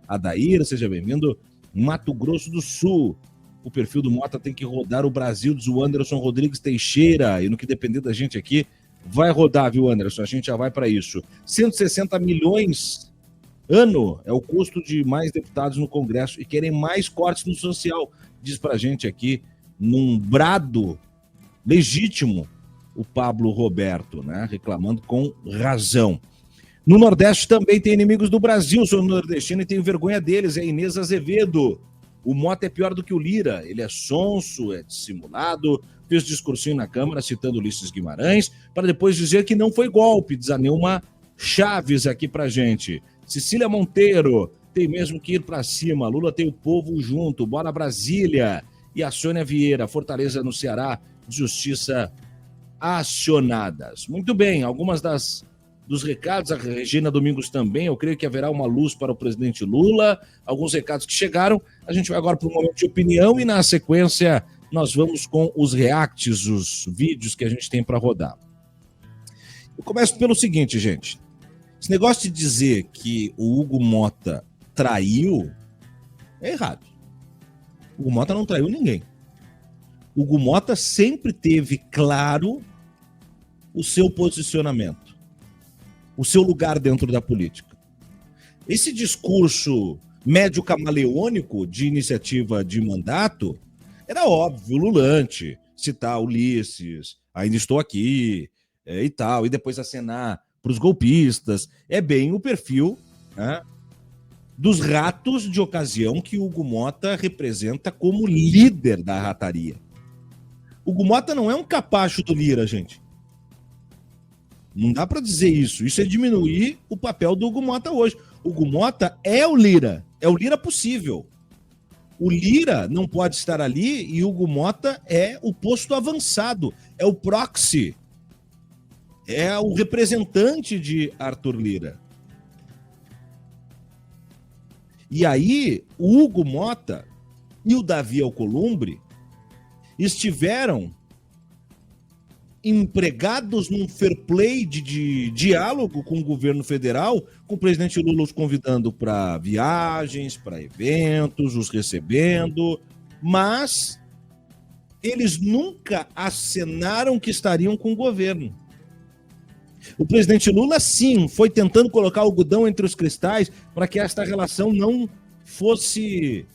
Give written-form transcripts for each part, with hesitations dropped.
Adair, seja bem-vindo. Mato Grosso do Sul. O perfil do Mota tem que rodar o Brasil, diz o Anderson Rodrigues Teixeira. E no que depender da gente aqui, vai rodar, viu, Anderson? A gente já vai para isso. 160 milhões ano é o custo de mais deputados no Congresso e querem mais cortes no social. Diz pra gente aqui, num brado legítimo, o Pablo Roberto, né? Reclamando com razão. No Nordeste também tem inimigos do Brasil, sou nordestino e tenho vergonha deles, é Inês Azevedo. O Mota é pior do que o Lira, ele é sonso, é dissimulado, fez discursinho na Câmara citando Ulisses Guimarães, para depois dizer que não foi golpe, diz a Neuma Chaves aqui pra gente. Cecília Monteiro, tem mesmo que ir pra cima, Lula tem o povo junto, bora Brasília. E a Sônia Vieira, Fortaleza no Ceará, justiça acionadas. Muito bem, algumas dos recados, a Regina Domingos também, eu creio que haverá uma luz para o presidente Lula, alguns recados que chegaram, a gente vai agora para um momento de opinião e na sequência nós vamos com os reacts, os vídeos que a gente tem para rodar. Eu começo pelo seguinte, gente, esse negócio de dizer que o Hugo Mota traiu é errado. O Hugo Mota não traiu ninguém. O Hugo Mota sempre teve claro o seu posicionamento, o seu lugar dentro da política. Esse discurso médio camaleônico de iniciativa de mandato era óbvio, lulante, citar Ulisses, ainda estou aqui e tal, e depois acenar para os golpistas. É bem o perfil, né, dos ratos de ocasião que o Hugo Mota representa como líder da rataria. O Hugo Mota não é um capacho do Lira, gente. Não dá para dizer isso. Isso é diminuir o papel do Hugo Mota hoje. O Hugo Mota é o Lira possível. O Lira não pode estar ali e o Hugo Mota é o posto avançado, é o proxy, é o representante de Arthur Lira. E aí, o Hugo Mota e o Davi Alcolumbre estiveram empregados num fair play de diálogo com o governo federal, com o presidente Lula os convidando para viagens, para eventos, os recebendo, mas eles nunca acenaram que estariam com o governo. O presidente Lula, sim, foi tentando colocar o algodão entre os cristais para que esta relação não fosse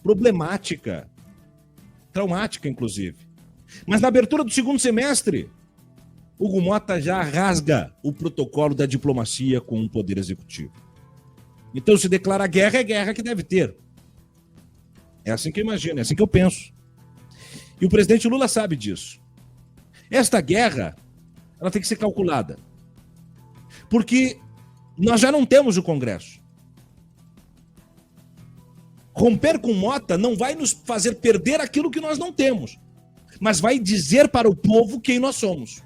problemática, traumática, inclusive. Mas na abertura do segundo semestre, Hugo Mota já rasga o protocolo da diplomacia com o Poder Executivo. Então, se declara guerra, é guerra que deve ter. É assim que eu imagino, é assim que eu penso. E o presidente Lula sabe disso. Esta guerra, ela tem que ser calculada. Porque nós já não temos o Congresso. Romper com Mota não vai nos fazer perder aquilo que nós não temos, mas vai dizer para o povo quem nós somos.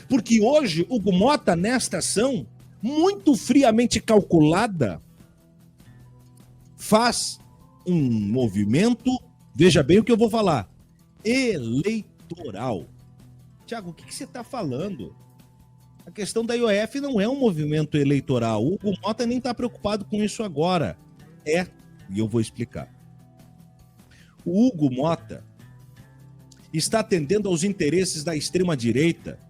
Porque hoje, Hugo Mota, nesta ação, muito friamente calculada, faz um movimento, veja bem o que eu vou falar, eleitoral. Tiago, o que você está falando? A questão da IOF não é um movimento eleitoral. O Hugo Mota nem está preocupado com isso agora. E eu vou explicar. O Hugo Mota está atendendo aos interesses da extrema-direita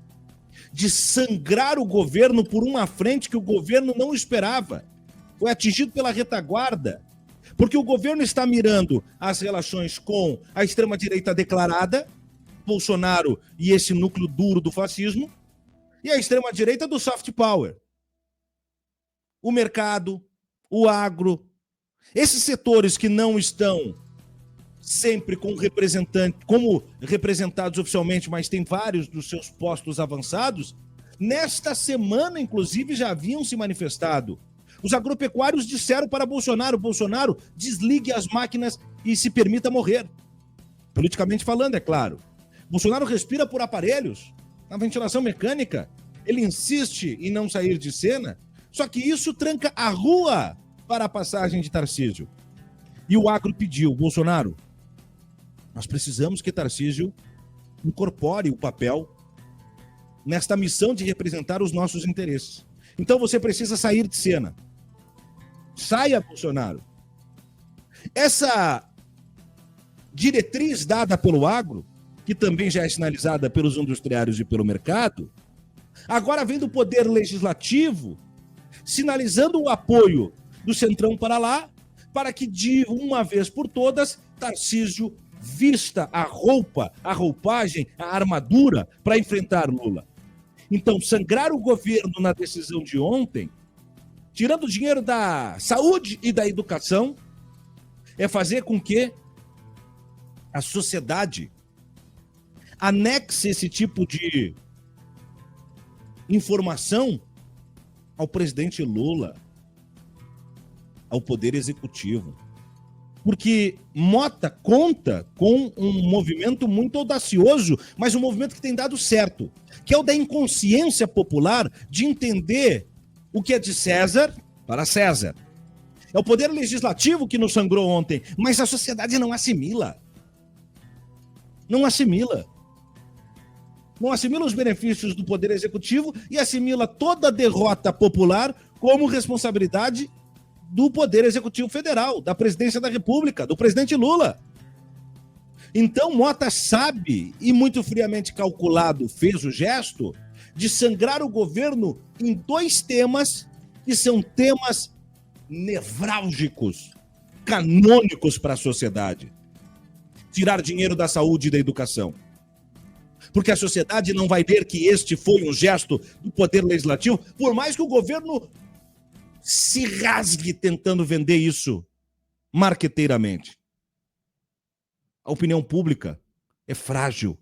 de sangrar o governo por uma frente que o governo não esperava. Foi atingido pela retaguarda, porque o governo está mirando as relações com a extrema-direita declarada, Bolsonaro e esse núcleo duro do fascismo, e a extrema-direita do soft power. O mercado, o agro, esses setores que não estão sempre como representados oficialmente, mas tem vários dos seus postos avançados, nesta semana, inclusive, já haviam se manifestado. Os agropecuários disseram para Bolsonaro, desligue as máquinas e se permita morrer. Politicamente falando, é claro. Bolsonaro respira por aparelhos, na ventilação mecânica. Ele insiste em não sair de cena, só que isso tranca a rua para a passagem de Tarcísio. E o agro pediu, Bolsonaro, nós precisamos que Tarcísio incorpore o papel nesta missão de representar os nossos interesses. Então você precisa sair de cena. saia, Bolsonaro. Essa diretriz dada pelo agro, que também já é sinalizada pelos industriários e pelo mercado, agora vem do Poder Legislativo, sinalizando o apoio do Centrão para lá, para que de uma vez por todas, Tarcísio vista a roupa, a roupagem, a armadura para enfrentar Lula. Então, sangrar o governo na decisão de ontem, tirando dinheiro da saúde e da educação, é fazer com que a sociedade anexe esse tipo de informação ao presidente Lula, ao Poder Executivo. Porque Mota conta com um movimento muito audacioso, mas um movimento que tem dado certo, que é o da inconsciência popular de entender o que é de César para César. É o Poder Legislativo que nos sangrou ontem, mas a sociedade não assimila. Não assimila. Não assimila os benefícios do Poder Executivo e assimila toda a derrota popular como responsabilidade do Poder Executivo Federal, da Presidência da República, do presidente Lula. Então, Mota sabe, e muito friamente calculado, fez o gesto de sangrar o governo em dois temas que são temas nevrálgicos, canônicos para a sociedade. Tirar dinheiro da saúde e da educação. Porque a sociedade não vai ver que este foi um gesto do Poder Legislativo, por mais que o governo se rasgue tentando vender isso marqueteiramente. A opinião pública é frágil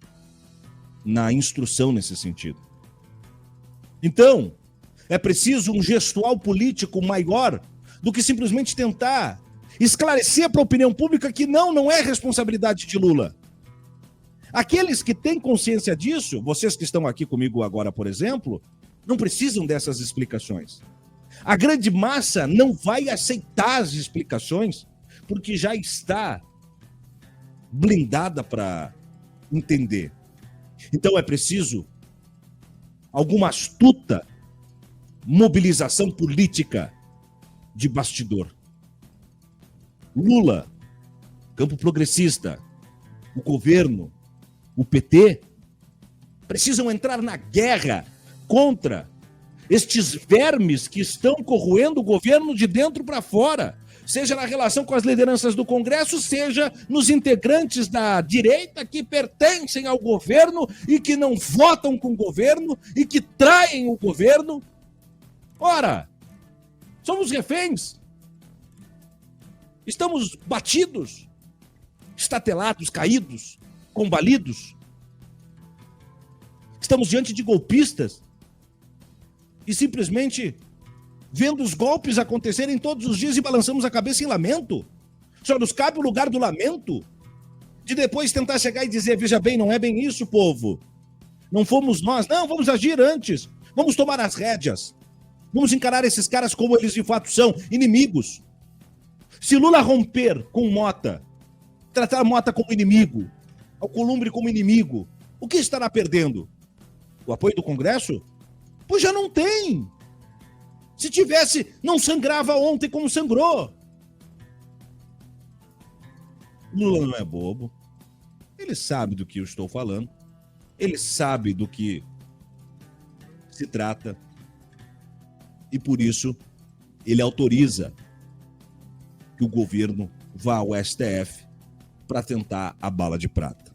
na instrução nesse sentido. Então, é preciso um gestual político maior do que simplesmente tentar esclarecer para a opinião pública que não é responsabilidade de Lula. Aqueles que têm consciência disso, vocês que estão aqui comigo agora, por exemplo, não precisam dessas explicações. A grande massa não vai aceitar as explicações porque já está blindada para entender. Então é preciso alguma astuta mobilização política de bastidor. Lula, campo progressista, o governo, o PT, precisam entrar na guerra contra estes vermes que estão corroendo o governo de dentro para fora, seja na relação com as lideranças do Congresso, seja nos integrantes da direita que pertencem ao governo e que não votam com o governo e que traem o governo. Ora, somos reféns. Estamos batidos, estatelados, caídos, combalidos. Estamos diante de golpistas e simplesmente vendo os golpes acontecerem todos os dias e balançamos a cabeça em lamento. Só nos cabe o lugar do lamento, de depois tentar chegar e dizer, veja bem, não é bem isso, povo. Não fomos nós, não, vamos agir antes. Vamos tomar as rédeas. Vamos encarar esses caras como eles de fato são, inimigos. Se Lula romper com Mota, tratar Mota como inimigo, Alcolumbre como inimigo, o que estará perdendo? O apoio do Congresso? Pois já não tem. Se tivesse, não sangrava ontem como sangrou. Lula não é bobo. Ele sabe do que eu estou falando. Ele sabe do que se trata. E por isso, ele autoriza que o governo vá ao STF para tentar a bala de prata.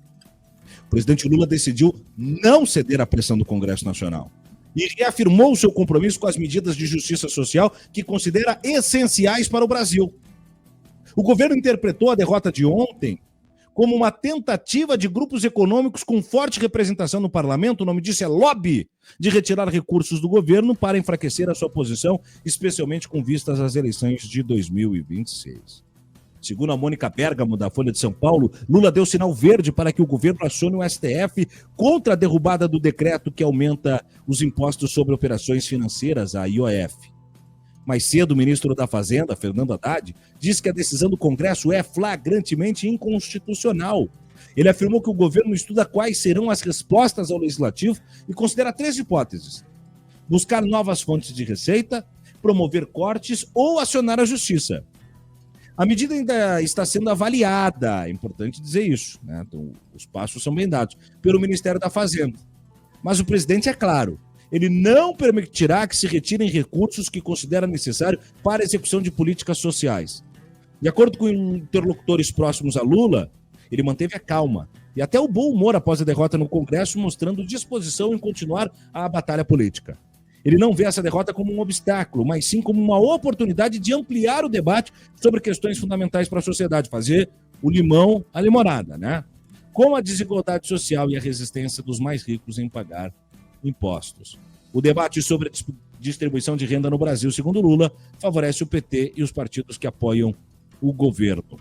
O presidente Lula decidiu não ceder à pressão do Congresso Nacional e reafirmou o seu compromisso com as medidas de justiça social que considera essenciais para o Brasil. O governo interpretou a derrota de ontem como uma tentativa de grupos econômicos com forte representação no parlamento, o nome disso é lobby, de retirar recursos do governo para enfraquecer a sua posição, especialmente com vistas às eleições de 2026. Segundo a Mônica Bergamo, da Folha de São Paulo, Lula deu sinal verde para que o governo acione o STF contra a derrubada do decreto que aumenta os impostos sobre operações financeiras, a IOF. Mais cedo, o ministro da Fazenda, Fernando Haddad, disse que a decisão do Congresso é flagrantemente inconstitucional. Ele afirmou que o governo estuda quais serão as respostas ao Legislativo e considera 3 hipóteses: buscar novas fontes de receita, promover cortes ou acionar a justiça. A medida ainda está sendo avaliada, é importante dizer isso, né? Então, os passos são bem dados, pelo Ministério da Fazenda. Mas o presidente é claro, ele não permitirá que se retirem recursos que considera necessário para a execução de políticas sociais. De acordo com interlocutores próximos a Lula, ele manteve a calma e até o bom humor após a derrota no Congresso, mostrando disposição em continuar a batalha política. Ele não vê essa derrota como um obstáculo, mas sim como uma oportunidade de ampliar o debate sobre questões fundamentais para a sociedade, fazer o limão à limonada, né? Como a desigualdade social e a resistência dos mais ricos em pagar impostos. O debate sobre a distribuição de renda no Brasil, segundo Lula, favorece o PT e os partidos que apoiam o governo.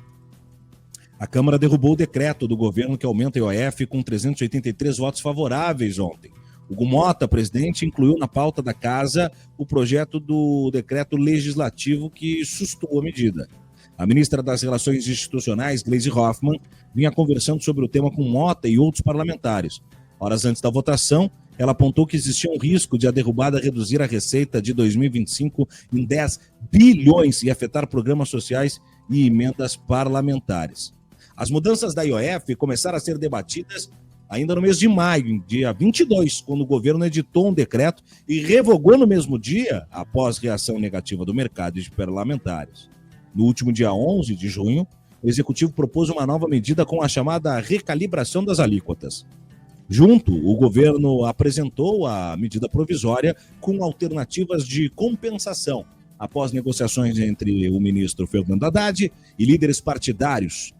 A Câmara derrubou o decreto do governo que aumenta o IOF com 383 votos favoráveis ontem. Hugo Mota, presidente, incluiu na pauta da casa o projeto do decreto legislativo que sustou a medida. A ministra das Relações Institucionais, Gleisi Hoffmann, vinha conversando sobre o tema com Mota e outros parlamentares. Horas antes da votação, ela apontou que existia um risco de a derrubada reduzir a receita de 2025 em 10 bilhões e afetar programas sociais e emendas parlamentares. As mudanças da IOF começaram a ser debatidas ainda no mês de maio, dia 22, quando o governo editou um decreto e revogou no mesmo dia, após reação negativa do mercado e de parlamentares. No último dia 11 de junho, o executivo propôs uma nova medida com a chamada recalibração das alíquotas. Junto, o governo apresentou a medida provisória com alternativas de compensação, após negociações entre o ministro Fernando Haddad e líderes partidários.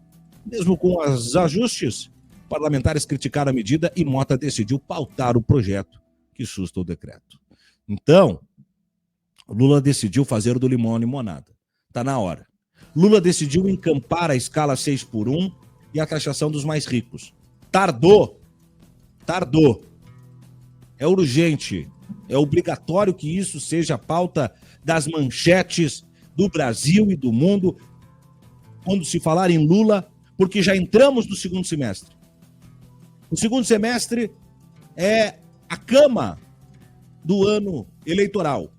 Mesmo com os ajustes, parlamentares criticaram a medida e Mota decidiu pautar o projeto que susta o decreto. Então, Lula decidiu fazer do limão a limonada. Está na hora. Lula decidiu encampar a escala 6x1 e a taxação dos mais ricos. Tardou. É urgente. É obrigatório que isso seja a pauta das manchetes do Brasil e do mundo quando se falar em Lula, porque já entramos no segundo semestre. O segundo semestre é a cama do ano eleitoral.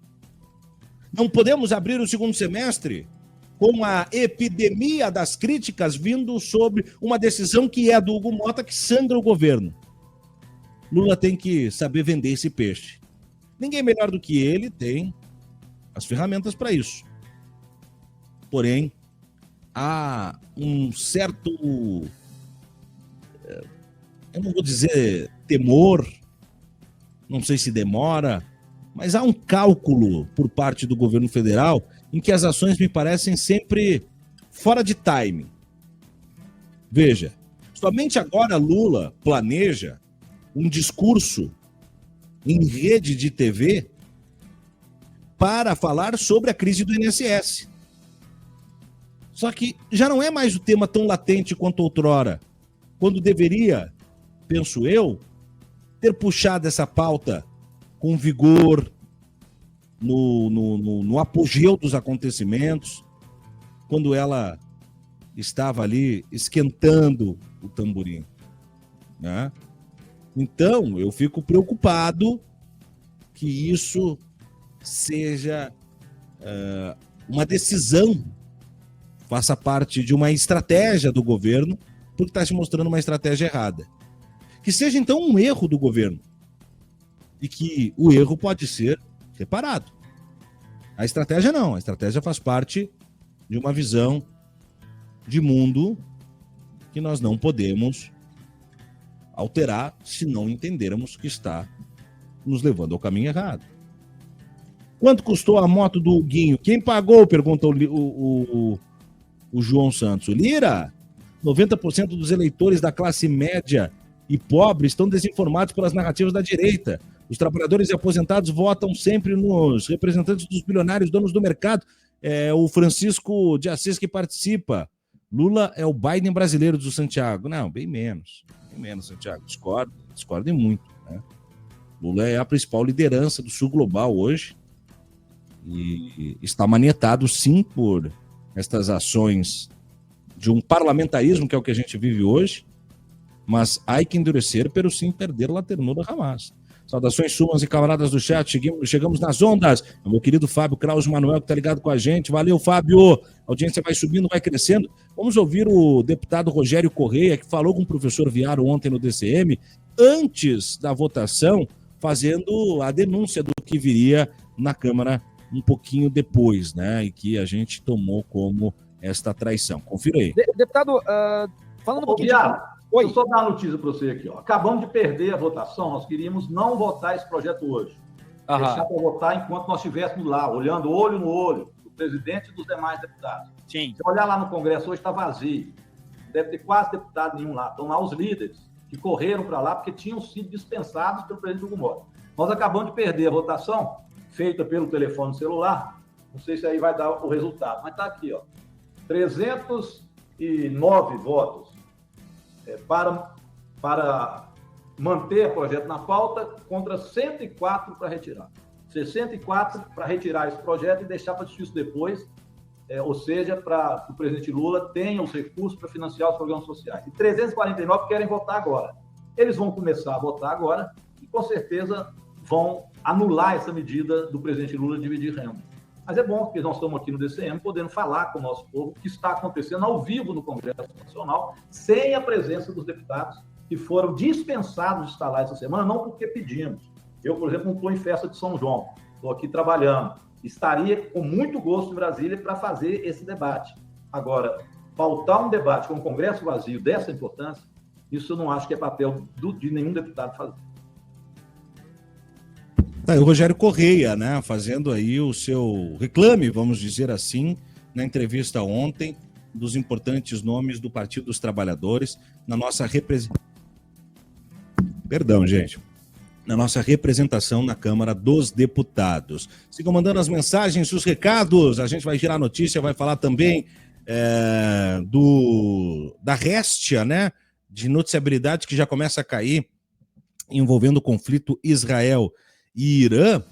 Não podemos abrir o segundo semestre com a epidemia das críticas vindo sobre uma decisão que é do Hugo Mota, que sangra o governo. Lula tem que saber vender esse peixe. Ninguém melhor do que ele tem as ferramentas para isso. Porém, há um certo... eu não vou dizer temor, não sei se demora, mas há um cálculo por parte do governo federal em que as ações me parecem sempre fora de time. Veja, somente agora Lula planeja um discurso em rede de TV para falar sobre a crise do INSS. Só que já não é mais o tema tão latente quanto outrora, quando deveria, penso eu, ter puxado essa pauta com vigor, no apogeu dos acontecimentos, quando ela estava ali esquentando o tamborim, né? Então, eu fico preocupado que isso seja uma decisão, faça parte de uma estratégia do governo, porque está se mostrando uma estratégia errada. Que seja, então, um erro do governo. E que o erro pode ser reparado. A estratégia não. A estratégia faz parte de uma visão de mundo que nós não podemos alterar se não entendermos que está nos levando ao caminho errado. Quanto custou a moto do Huguinho? Quem pagou? Pergunta o João Santos. O Lira? 90% dos eleitores da classe média e pobre estão desinformados pelas narrativas da direita. Os trabalhadores e aposentados votam sempre nos representantes dos bilionários, donos do mercado. É o Francisco de Assis que participa. Lula é o Biden brasileiro do Santiago. Não, bem menos, Santiago. Discordo muito, né? Lula é a principal liderança do sul global hoje e está manietado, sim, por estas ações de um parlamentarismo, que é o que a gente vive hoje, mas há que endurecer, pero sim perder la ternura jamás. Saudações sumas e camaradas do chat, chegamos nas ondas. O meu querido Fábio Kraus Manuel, que está ligado com a gente. Valeu, Fábio. A audiência vai subindo, vai crescendo. Vamos ouvir o deputado Rogério Correia, que falou com o professor Viaro ontem no DCM, antes da votação, fazendo a denúncia do que viria na Câmara um pouquinho depois, né? E que a gente tomou como esta traição. Confira aí. Deputado, falando um pouquinho... Oi. Deixa eu só dar uma notícia para você aqui. Ó. Acabamos de perder a votação, nós queríamos não votar esse projeto hoje. Deixar para votar enquanto nós estivéssemos lá, olhando olho no olho do presidente e dos demais deputados. Sim. Se olhar lá no Congresso, hoje está vazio. Deve ter quase deputado nenhum lá. Estão lá os líderes que correram para lá porque tinham sido dispensados pelo presidente Hugo Mota. Nós acabamos de perder a votação, feita pelo telefone celular. Não sei se aí vai dar o resultado, mas está aqui, ó. 309 votos para manter o projeto na pauta contra 104 para retirar. 64 para retirar esse projeto e deixar para discutir isso depois, ou seja, para que o presidente Lula tenha os recursos para financiar os programas sociais. E 349 querem votar agora. Eles vão começar a votar agora e, com certeza, vão anular essa medida do presidente Lula de dividir renda. Mas é bom que nós estamos aqui no DCM podendo falar com o nosso povo o que está acontecendo ao vivo no Congresso Nacional, sem a presença dos deputados que foram dispensados de estar lá essa semana, não porque pedimos. Eu, por exemplo, não estou em festa de São João, estou aqui trabalhando. Estaria com muito gosto em Brasília para fazer esse debate. Agora, faltar um debate com o Congresso vazio dessa importância, isso eu não acho que é papel de nenhum deputado fazer. O Rogério Correia, né, fazendo aí o seu reclame, vamos dizer assim, na entrevista ontem, dos importantes nomes do Partido dos Trabalhadores na nossa representação na Câmara dos Deputados. Sigam mandando as mensagens, os recados, a gente vai girar a notícia, vai falar também da réstia, né, de noticiabilidade que já começa a cair envolvendo o conflito Israel e Irã,